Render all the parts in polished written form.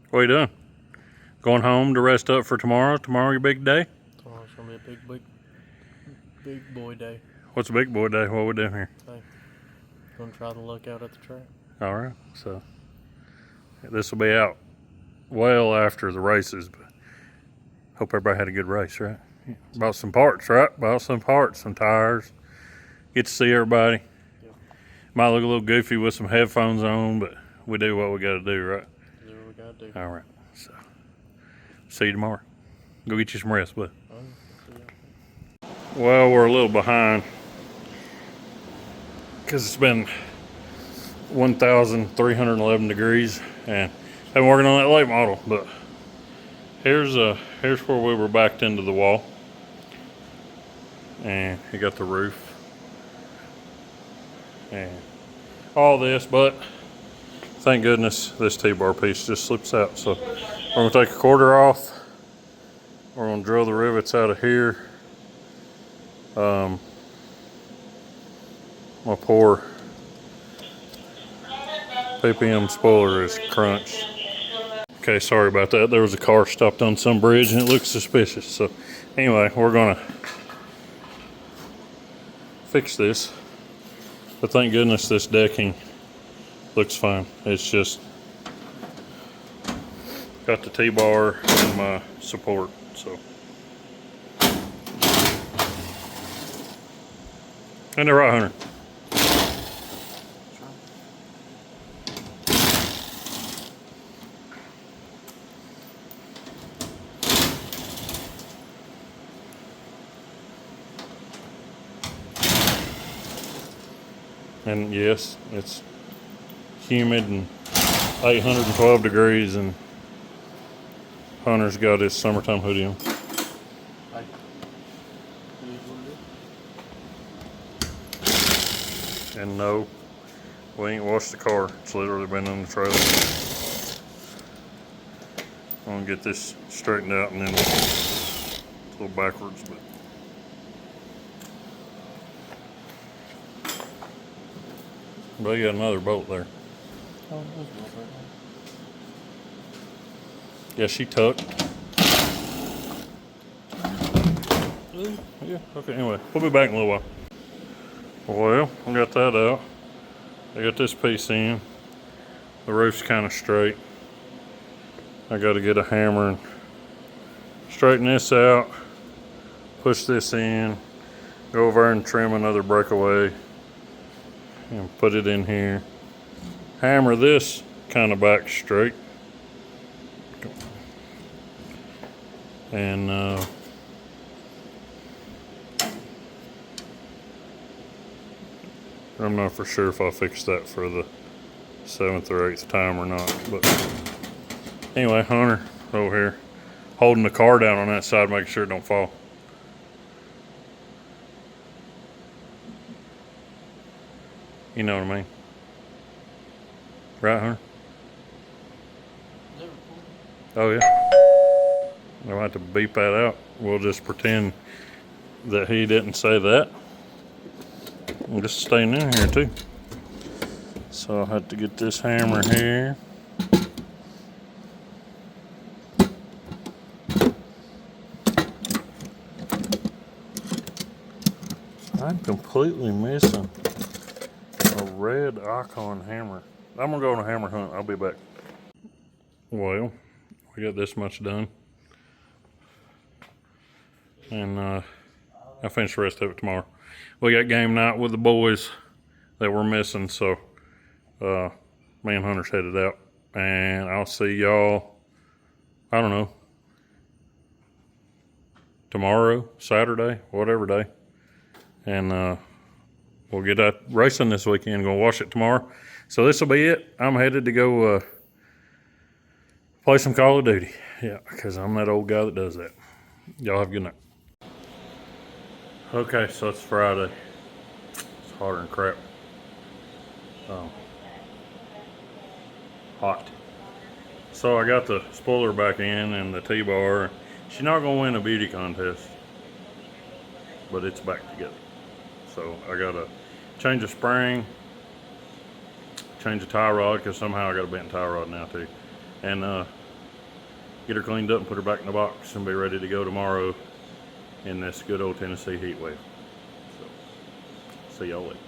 What are you doing? Going home to rest up for tomorrow? Tomorrow your big day? Tomorrow's gonna be a big boy day. What's a big boy day? What we doing here? Hey, gonna try to look out at the track. All right. So this will be out well after the races, but hope everybody had a good race, right? Bought some parts, right? Bought some parts, some tires. Get to see everybody. Yep. Might look a little goofy with some headphones on, but we do what we got to do, right? Do what we gotta do. All right. So see you tomorrow. Go get you some rest, bud. Well, we're a little behind because it's been 1,311 degrees and I've been working on that late model, but here's where we were backed into the wall, and you got the roof and all this, but thank goodness this T-bar piece just slips out. So we're gonna take a quarter off. We're gonna drill the rivets out of here. My poor PPM spoiler is crunched. Okay, sorry about that. There was a car stopped on some bridge and it looked suspicious. So anyway, we're gonna fix this. But thank goodness this decking looks fine. It's just got the T-bar and my support, so. And they're right, Hunter. And yes, it's humid and 812 degrees, and Hunter's got his summertime hoodie on. And no, we ain't washed the car. It's literally been in the trailer. I'm gonna get this straightened out, and then it's a little backwards, but you got another bolt there. Oh, there's one right there. Yeah, she tucked. Yeah, okay, anyway, we'll be back in a little while. Well, I got that out. I got this piece in. The roof's kind of straight. I got to get a hammer and straighten this out, push this in, go over and trim another breakaway and put it in here. Hammer this kind of back straight. And I'm not for sure if I'll fix that for the 7th or 8th time or not. But anyway, Hunter over here holding the car down on that side, making sure it don't fall. You know what I mean? Right, Hunter? Oh, yeah. I'll have to beep that out. We'll just pretend that he didn't say that. I'm just staying in here too. So I'll have to get this hammer here. I'm completely missing a red icon hammer. I'm gonna go on a hammer hunt. I'll be back. Well, we got this much done. And I'll finish the rest of it tomorrow. We got game night with the boys that we're missing, so me and Hunter's headed out. And I'll see y'all, I don't know, tomorrow, Saturday, whatever day. And we'll get out racing this weekend. Gonna watch it tomorrow. So this will be it. I'm headed to go play some Call of Duty. Yeah, because I'm that old guy that does that. Y'all have a good night. Okay, so it's Friday. It's hotter than crap. Hot. So I got the spoiler back in and the T-bar. She's not gonna win a beauty contest, but it's back together. So I gotta change the spring, change the tie rod, because somehow I got a bent tie rod now too. And get her cleaned up and put her back in the box and be ready to go tomorrow in this good old Tennessee heat wave. So, see y'all later.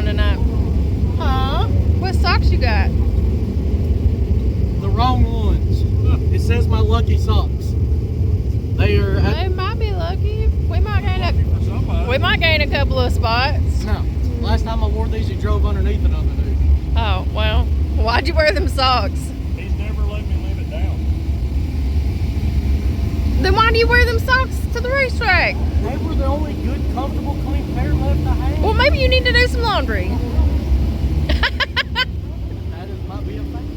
on tonight. Huh? What socks you got? The wrong ones. It says my lucky socks. They are. They might be lucky. We might gain a couple of spots. No. Last time I wore these, he drove underneath another dude. Oh, well. Why'd you wear them socks? He's never let me leave it down. Then why do you wear them socks to the racetrack? They were the only good, comfortable, clean pair left to have. Well, maybe you need to do some laundry. That might be a thing.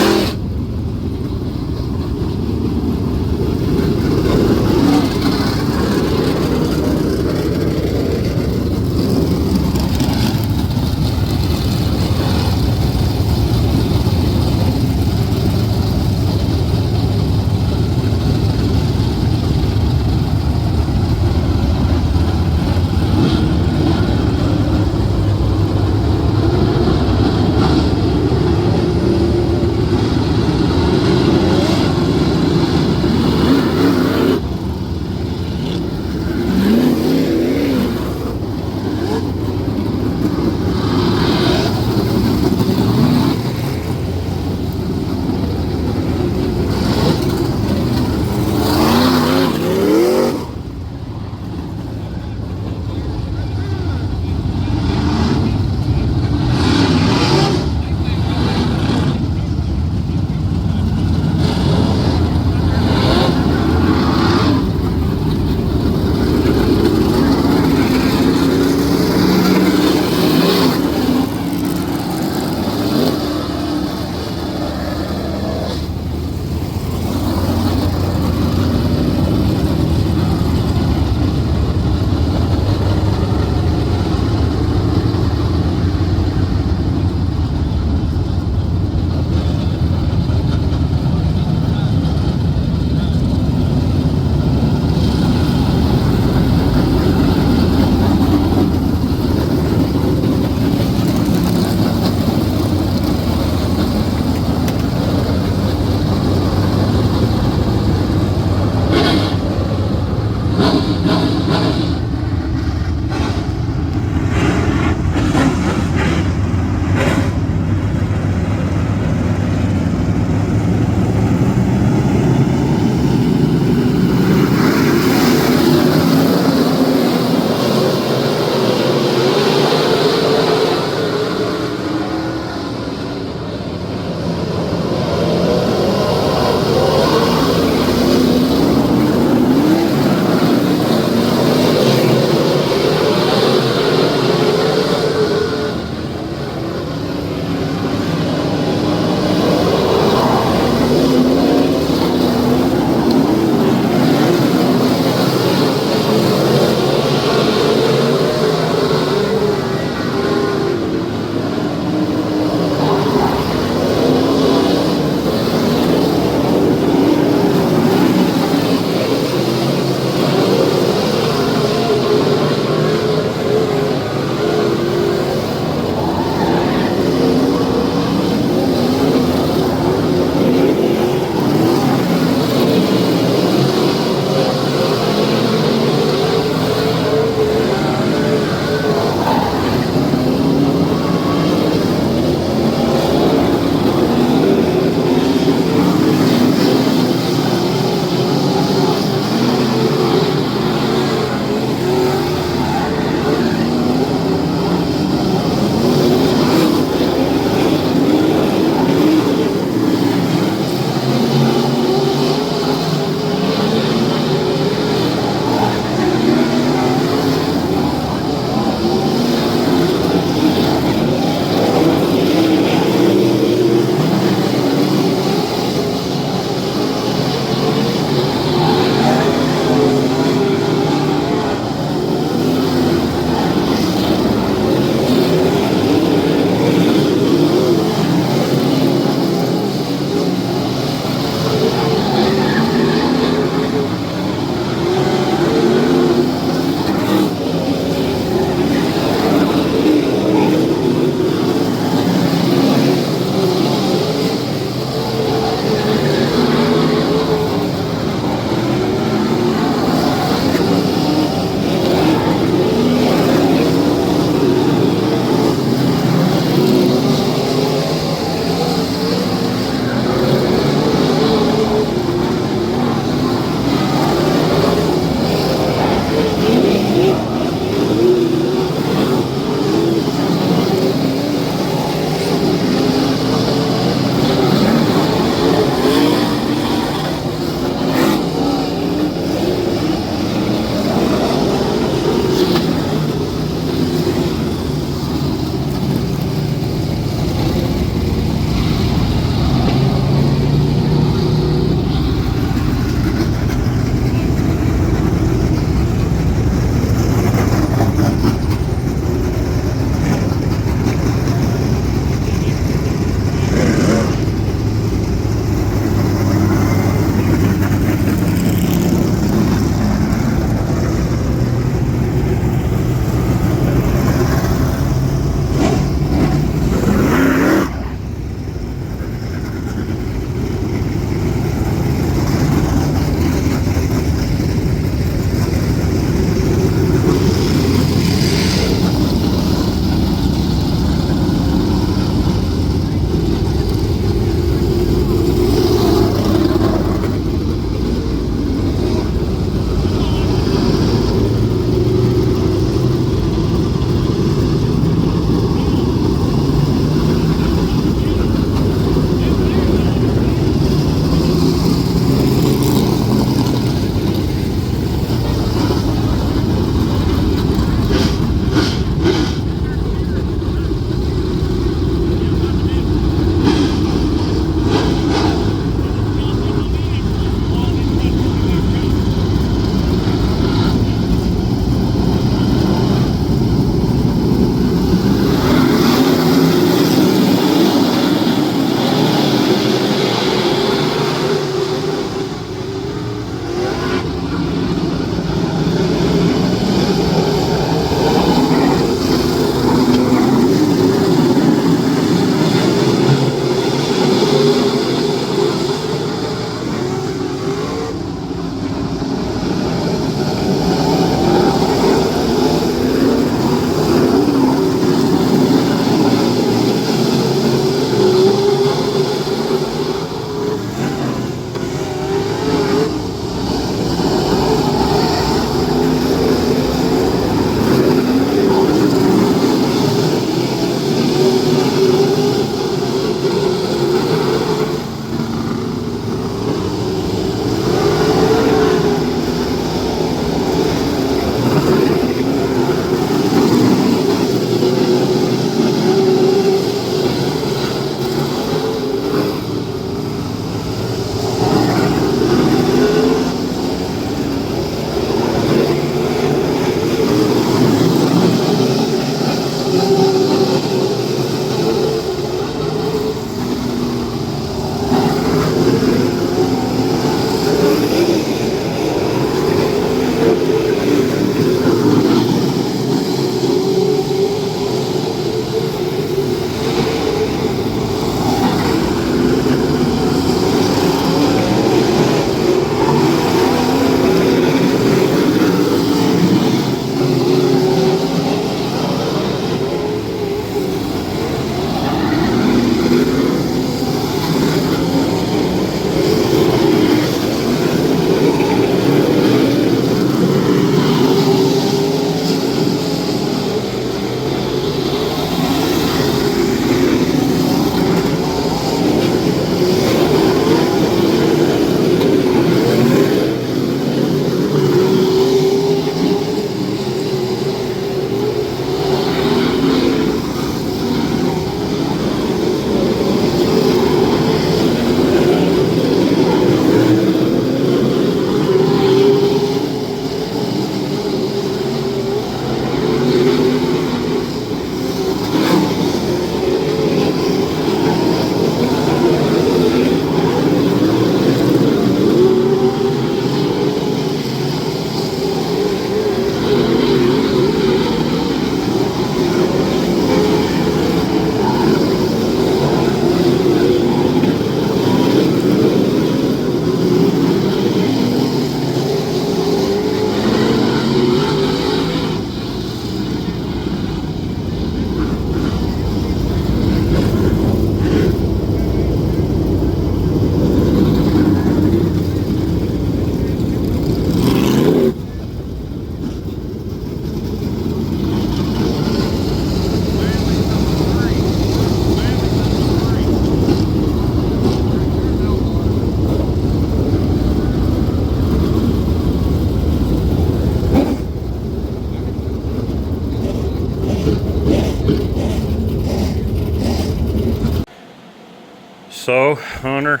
So, Hunter,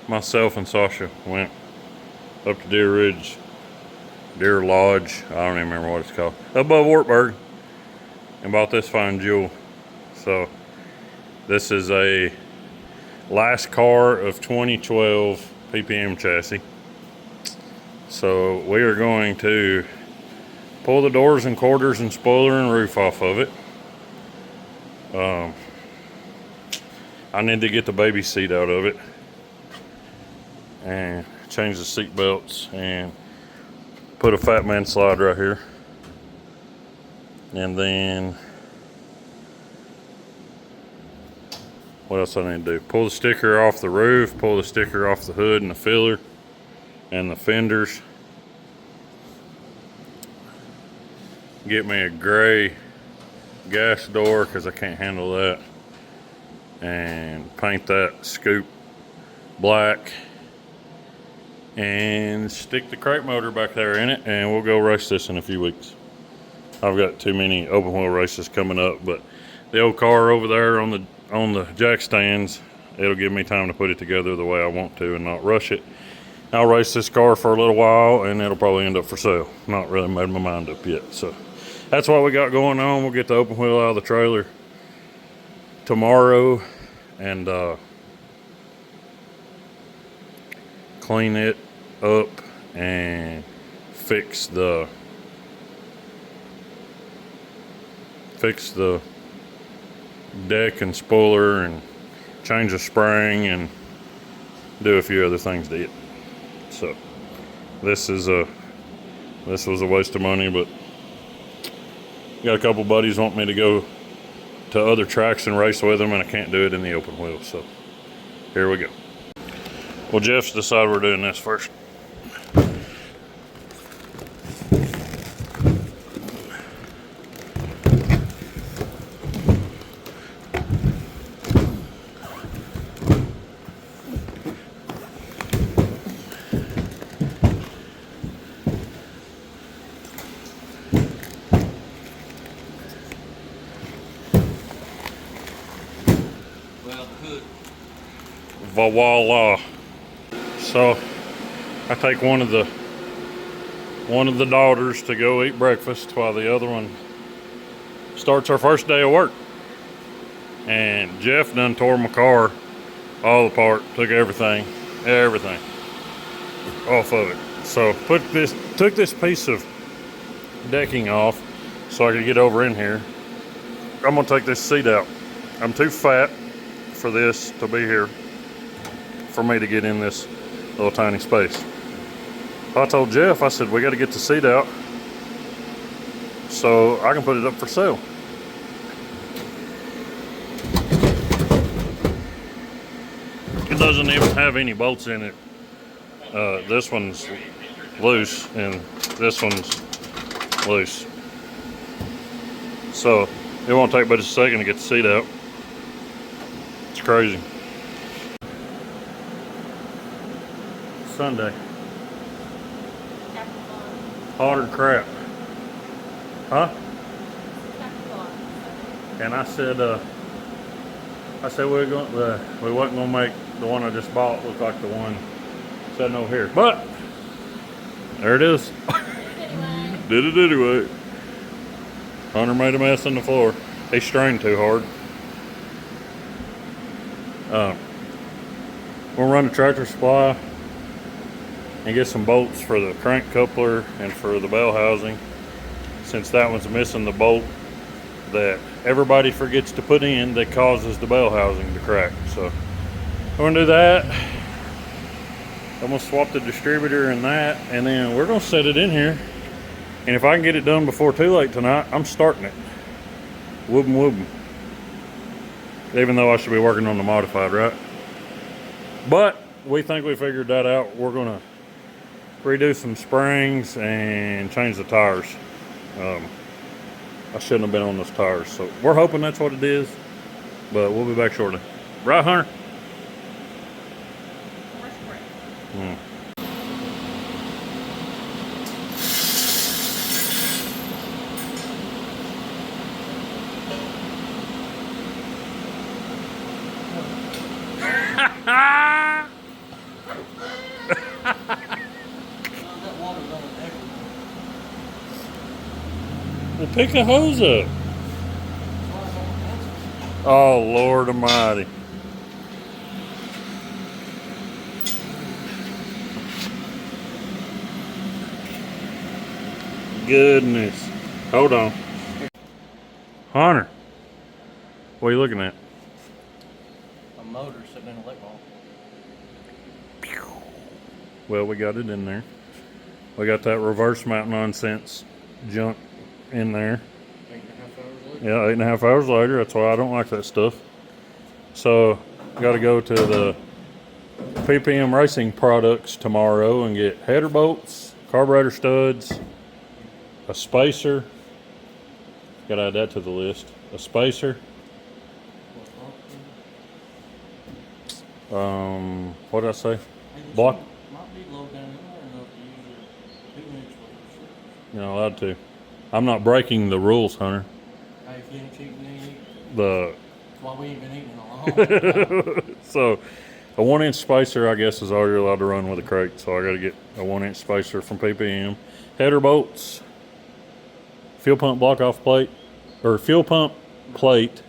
myself, and Sasha went up to Deer Ridge, Deer Lodge, I don't even remember what it's called, above Wartburg, and bought this fine jewel. So, this is a last car of 2012 PPM chassis. So, we are going to pull the doors and quarters and spoiler and roof off of it. I need to get the baby seat out of it and change the seat belts and put a fat man slide right here. And then what else I need to do? Pull the sticker off the roof, pull the sticker off the hood and the filler and the fenders. Get me a gray gas door because I can't handle that. And paint that scoop black and stick the crate motor back there in it, and we'll go race this in a few weeks. I've got too many open wheel races coming up, but the old car over there on the jack stands, it'll give me time to put it together the way I want to and not rush it. I'll race this car for a little while and it'll probably end up for sale. Not really made my mind up yet. So that's what we got going on. We'll get the open wheel out of the trailer tomorrow and clean it up and fix the deck and spoiler and change the spring and do a few other things to it. So this was a waste of money, but got a couple buddies want me to go to other tracks and race with them, and I can't do it in the open wheel. So here we go. Well, Jeff's decided we're doing this first. Voila. So I take one of the daughters to go eat breakfast while the other one starts her first day of work. And Jeff done tore my car all apart, took everything off of it. So took this piece of decking off so I could get over in here. I'm gonna take this seat out. I'm too fat for this to be here for me to get in this little tiny space. I told Jeff, I said, we got to get the seat out so I can put it up for sale. It doesn't even have any bolts in it. This one's loose and this one's loose. So it won't take but a second to get the seat out. It's crazy. Sunday. Hotter than crap. Huh? And I said we wasn't gonna make the one I just bought look like the one sitting over here. But there it is. Did it anyway. Hunter made a mess on the floor. He strained too hard. We'll run the Tractor Supply and get some bolts for the crank coupler and for the bell housing, since that one's missing the bolt that everybody forgets to put in that causes the bell housing to crack. So we're gonna do that. I'm gonna swap the distributor and that, and then we're gonna set it in here, and if I can get it done before too late tonight, I'm starting it. Whoopin' whoopin'. Even though I should be working on the modified, right? But we think we figured that out. We're gonna redo some springs and change the tires. I shouldn't have been on those tires, so we're hoping that's what it is, but we'll be back shortly. Right, Hunter? Well, pick a hose up. Oh, Lord Almighty. Goodness. Hold on. Hunter, what are you looking at? A motor sitting in a light bulb. Well, we got it in there. We got that reverse mount nonsense junk in there. 8.5 hours later. Yeah, 8.5 hours later. That's why I don't like that stuff. So, got to go to the PPM Racing Products tomorrow and get header bolts, carburetor studs, a spacer. Got to add that to the list. A spacer. What did I say? Block. Might be low down in there enough to use your 2-inch with You're not allowed to. I'm not breaking the rules, Hunter. Hey, if you ain't cheating, you ain't eating. The That's why we ain't been eating in a long time. So, a 1-inch spacer, I guess, is all you're allowed to run with a crate. So I got to get a 1-inch spacer from PPM. Header bolts, fuel pump block off plate, or fuel pump plate.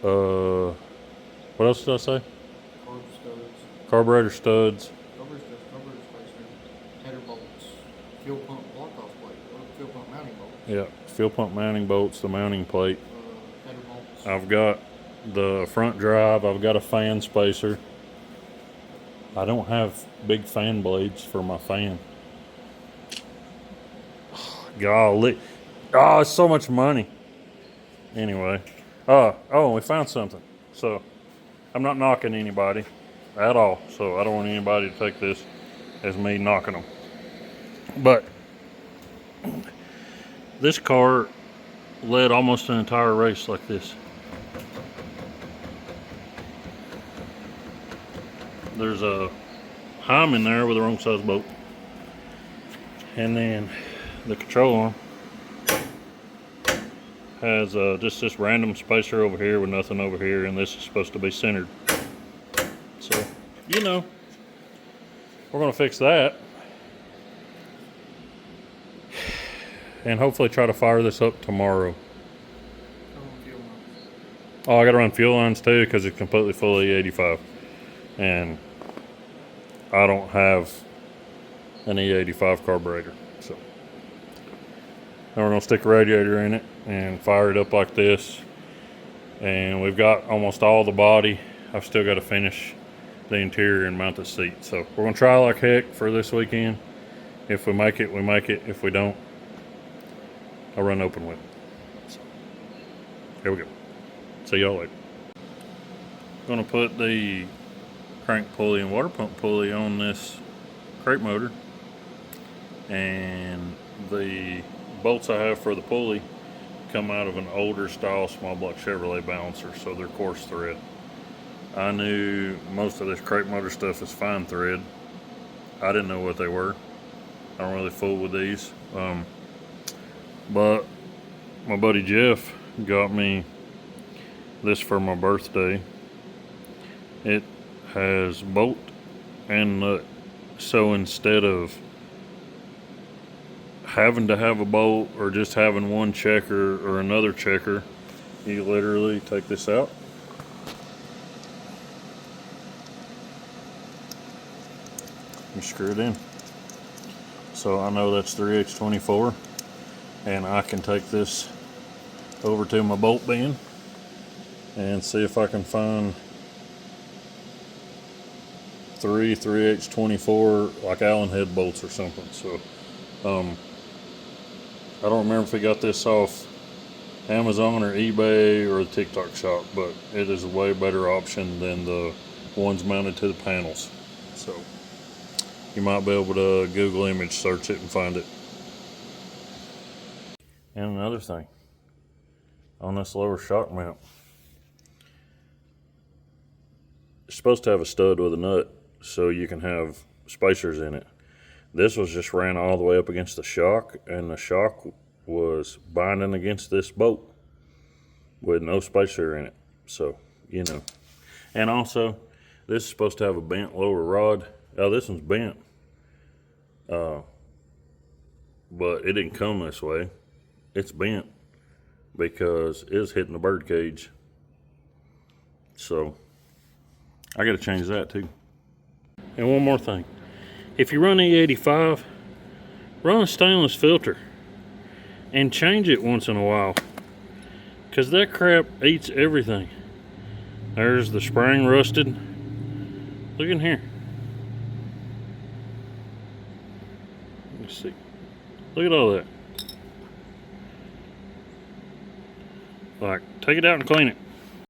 What else did I say? Carb studs, Carburetor studs. carburetor spacer, header bolts, fuel pump block off plate, or fuel pump mounting bolts. Yeah, fuel pump mounting bolts, the mounting plate. Header bolts. I've got the front drive. I've got a fan spacer. I don't have big fan blades for my fan. Golly. Oh, it's so much money. Anyway. Oh, we found something. So, I'm not knocking anybody at all. So, I don't want anybody to take this as me knocking them. But, this car led almost an entire race like this. There's a Heim in there with the wrong size bolt. And then the control arm has just this random spacer over here with nothing over here, and this is supposed to be centered. So, you know, we're going to fix that. And hopefully try to fire this up tomorrow. Oh, I got to run fuel lines too because it's completely full of E85. And I don't have an E85 carburetor. So, now we're going to stick a radiator in it and fire it up like this. And we've got almost all the body. I've still got to finish the interior and mount the seat. So, we're going to try like heck for this weekend. If we make it, we make it. If we don't, I'll run open with it. So, here we go. See y'all later. Going to put the crank pulley and water pump pulley on this crate motor, and the bolts I have for the pulley come out of an older style small block Chevrolet balancer, so they're coarse thread. I knew most of this crate motor stuff is fine thread. I didn't know what they were. I don't really fool with these, but my buddy Jeff got me this for my birthday. It has bolt and nut, so instead of having to have a bolt or just having one checker or another checker, you literally take this out, you screw it in. So I know that's 3H24, and I can take this over to my bolt bin and see if I can find 3H24 like Allen head bolts or something. So I don't remember if we got this off Amazon or eBay or the TikTok shop, but it is a way better option than the ones mounted to the panels. So you might be able to Google image search it and find it. And another thing, on this lower shock mount, it's supposed to have a stud with a nut so you can have spacers in it. This was just ran all the way up against the shock, and the shock was binding against this bolt with no spacer in it. So, you know. And also, this is supposed to have a bent lower rod. Oh, this one's bent. But it didn't come this way. It's bent because it's hitting the bird cage. So I got to change that too. And one more thing. If you run E85, run a stainless filter and change it once in a while, because that crap eats everything. There's the spring rusted. Look in here. Let's see. Look at all that. Like, take it out and clean it.